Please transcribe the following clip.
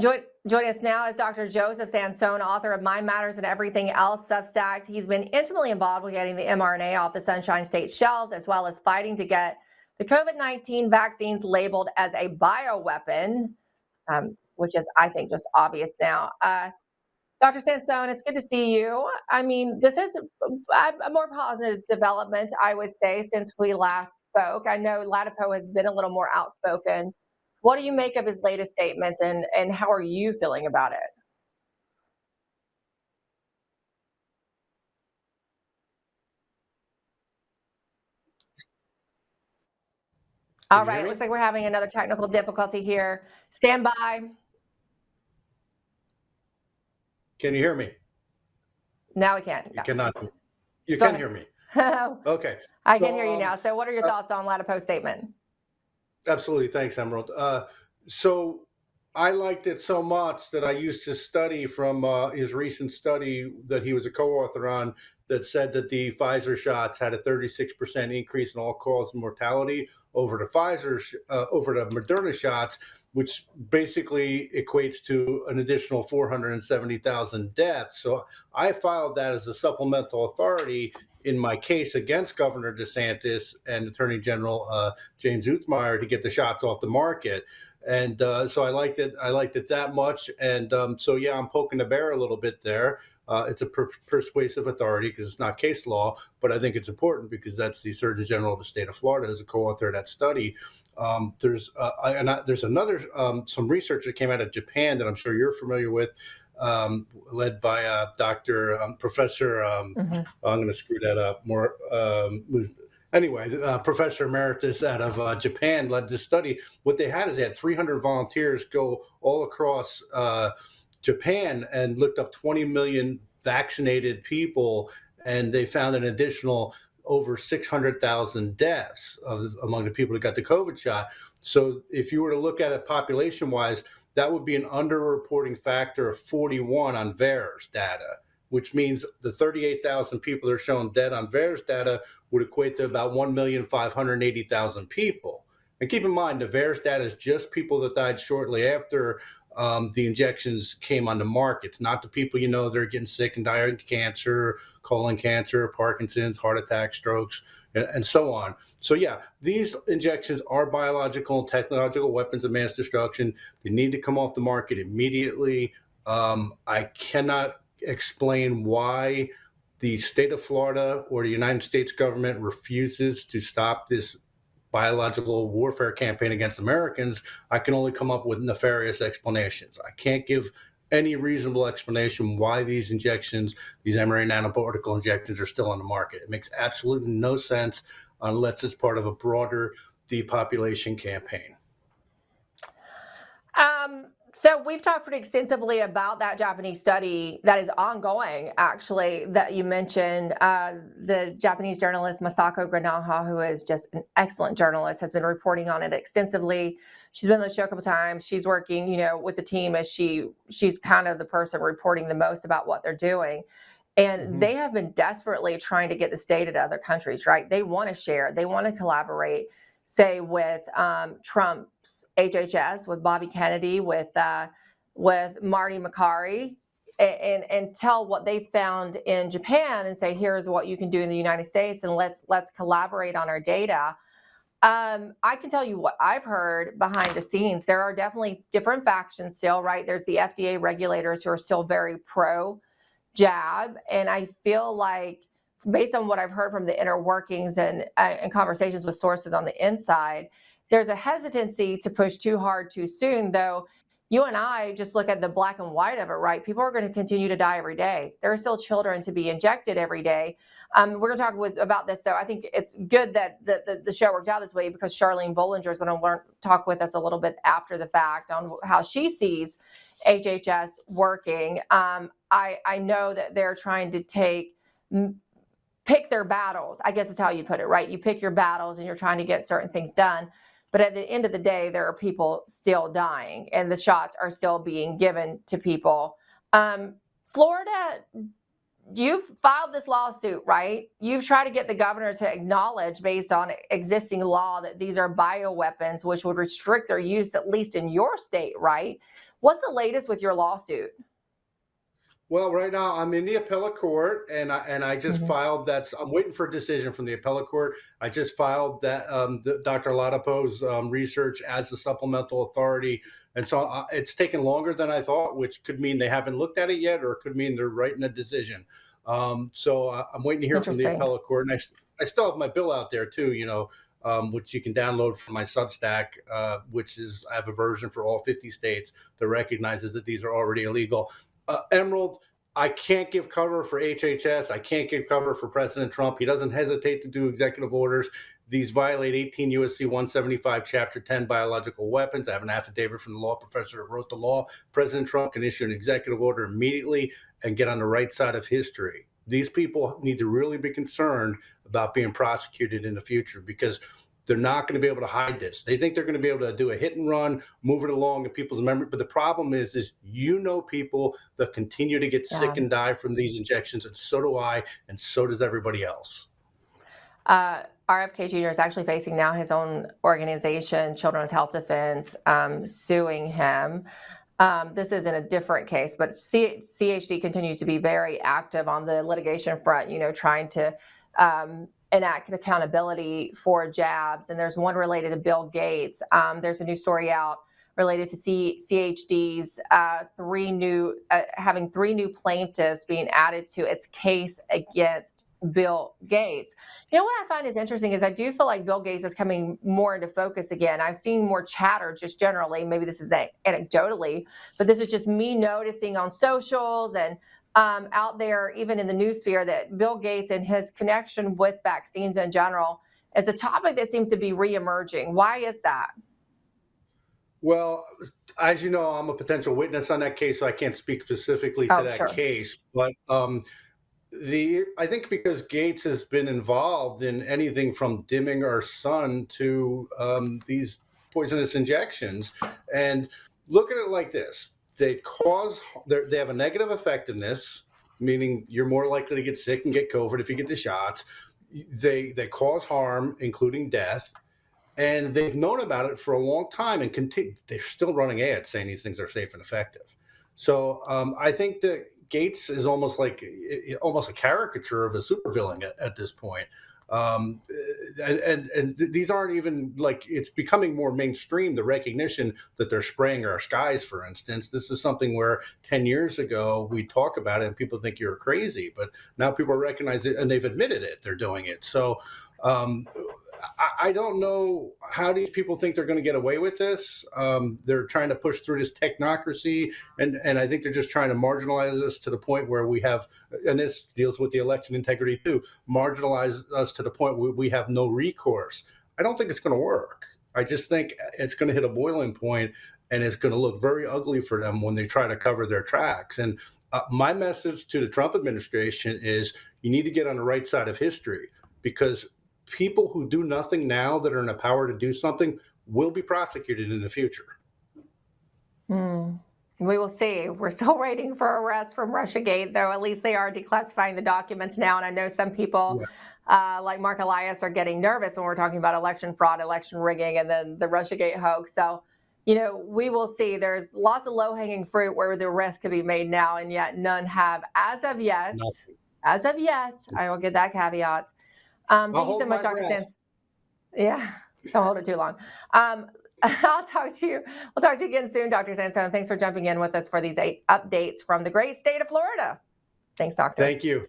Joining us now is Dr. Joseph Sansone, author of Mind Matters and Everything Else Substack. He's been intimately involved with getting the mRNA off the Sunshine State shelves, as well as fighting to get the COVID-19 vaccines labeled as a bioweapon, which is, I think, just obvious now. Dr. Sansone, it's good to see you. I mean, this is a more positive development, I would say, since we last spoke. I know Latipo has been a little more outspoken. What do you make of his latest statements, and how are you feeling about it? Can All you hear right, me? looks like we're having another technical difficulty here. Stand by. Can you hear me? Now we can. You Yeah. cannot. You Go can ahead. hear me. Okay. I can hear you So, now. So what are your thoughts on Latipo's statement? absolutely. Thanks, Emerald. So I liked it so much that I used his study from his recent study that he was a co-author on that said that the Pfizer shots had a 36% increase in all-cause mortality over over the Moderna shots, which basically equates to an additional 470,000 deaths. So I filed that as a supplemental authority in my case against Governor DeSantis and Attorney General James Uthmeyer to get the shots off the market. And so I liked it. I liked it that much. And so, yeah, I'm poking the bear a little bit there. It's a persuasive authority because it's not case law, but I think it's important because that's the Surgeon General of the state of Florida as a co-author of that study. There's another some research that came out of Japan that I'm sure you're familiar with, led by Professor. I'm going to screw that up more. Anyway, Professor Emeritus out of Japan led this study. What they had is they had 300 volunteers go all across Japan and looked up 20 million vaccinated people, and they found an additional over 600,000 deaths among the people that got the COVID shot. So if you were to look at it population-wise, that would be an underreporting factor of 41 on VAERS data, which means the 38,000 people that are shown dead on VAERS data would equate to about 1,580,000 people. And keep in mind, the VAERS data is just people that died shortly after the injections came on the market. It's not the people they're getting sick and dying of cancer, colon cancer, Parkinson's, heart attacks, strokes, and so on. So yeah, these injections are biological and technological weapons of mass destruction. They need to come off the market immediately. I cannot explain why the state of Florida or the United States government refuses to stop this biological warfare campaign against Americans. I can only come up with nefarious explanations. I can't give any reasonable explanation why these injections, these mRNA nanoparticle injections, are still on the market. It makes absolutely no sense unless it's part of a broader depopulation campaign. So we've talked pretty extensively about that Japanese study that is ongoing, actually, that you mentioned. The Japanese journalist Masako Granaha, who is just an excellent journalist, has been reporting on it extensively. She's been on the show a couple times. She's working, with the team as she's kind of the person reporting the most about what they're doing. And they have been desperately trying to get this data to other countries, right? They want to share, they want to collaborate, say with Trump's HHS, with Bobby Kennedy, with Marty Makary, and tell what they found in Japan and say, here's what you can do in the United States, and let's collaborate on our data. I can tell you what I've heard behind the scenes. There are definitely different factions still, right? There's the FDA regulators who are still very pro jab, and I feel like, based on what I've heard from the inner workings and conversations with sources on the inside, there's a hesitancy to push too hard too soon, though. You and I just look at the black and white of it, right? People are going to continue to die every day. There are still children to be injected every day. We're going to talk about this, though. I think it's good that the show worked out this way, because Charlene Bollinger is going to talk with us a little bit after the fact on how she sees HHS working. I know that they're trying to pick their battles, I guess is how you put it, right? You pick your battles and you're trying to get certain things done. But at the end of the day, there are people still dying and the shots are still being given to people. Florida, you've filed this lawsuit, right? You've tried to get the governor to acknowledge, based on existing law, that these are bioweapons, which would restrict their use, at least in your state, right? What's the latest with your lawsuit? Well, right now I'm in the appellate court, and I just Mhm. filed that. I'm waiting for a decision from the appellate court. I just filed that Dr. Ladapo's research as a supplemental authority, and so it's taken longer than I thought, which could mean they haven't looked at it yet, or it could mean they're writing a decision. I'm waiting to hear from the Interesting. appellate court, and I still have my bill out there too. Which you can download from my Substack, which is I have a version for all 50 states that recognizes that these are already illegal. Emerald, I can't give cover for HHS. I can't give cover for President Trump. He doesn't hesitate to do executive orders. These violate 18 USC 175, Chapter 10, biological weapons. I have an affidavit from the law professor that wrote the law. President Trump can issue an executive order immediately and get on the right side of history. These people need to really be concerned about being prosecuted in the future because they're not going to be able to hide this. They think they're going to be able to do a hit and run, move it along in people's memory. But the problem is people that continue to get sick Yeah. and die from these injections, and so do I, and so does everybody else. RFK Jr. is actually facing now his own organization, Children's Health Defense, suing him. This is in a different case, but CHD continues to be very active on the litigation front, trying to enact having for jabs. And there's one related to Bill Gates. There's a new story out related to CHD's having 3 new plaintiffs being added to its case against Bill Gates. What I find is interesting is I do feel like Bill Gates is coming more into focus again. I've seen more chatter just generally. Maybe this is anecdotally, but this is just me noticing on socials and out there, even in the news sphere, that Bill Gates and his connection with vaccines in general is a topic that seems to be reemerging. Why is that? Well, as you know, I'm a potential witness on that case, so I can't speak specifically to Oh, that sure. case. But I think because Gates has been involved in anything from dimming our sun to these poisonous injections, and look at it like this: they have a negative effectiveness, meaning you're more likely to get sick and get COVID if you get the shots. They cause harm, including death, and they've known about it for a long time and continue. They're still running ads saying these things are safe and effective. So I think that Gates is almost a caricature of a supervillain at this point. Um, these aren't even like it's becoming more mainstream. The recognition that they're spraying our skies, for instance, this is something where 10 years ago we talk about it and people think you're crazy, but now people recognize it and they've admitted it. They're doing it. So um, I don't know how these people think they're going to get away with this. They're trying to push through this technocracy, and I think they're just trying to marginalize us to the point where we have, and this deals with the election integrity too, marginalize us to the point where we have no recourse. I don't think it's going to work. I just think it's going to hit a boiling point, and it's going to look very ugly for them when they try to cover their tracks. And my message to the Trump administration is you need to get on the right side of history because people who do nothing now that are in a power to do something will be prosecuted in the future. Hmm. We will see. We're still waiting for arrests from Russiagate, though at least they are declassifying the documents now. And I know some people, Yeah. like Mark Elias, are getting nervous when we're talking about election fraud, election rigging, and then the Russiagate hoax. So, we will see. There's lots of low-hanging fruit where the arrests could be made now, and yet none have as of yet. No, As of yet, I will give that caveat. I'll Thank you so hold much, my Dr. breath. Sands. Yeah, don't hold it too long. I'll talk to you. We'll talk to you again soon, Dr. Sansone. Thanks for jumping in with us for these 8 updates from the great state of Florida. Thanks, Doctor. Thank you.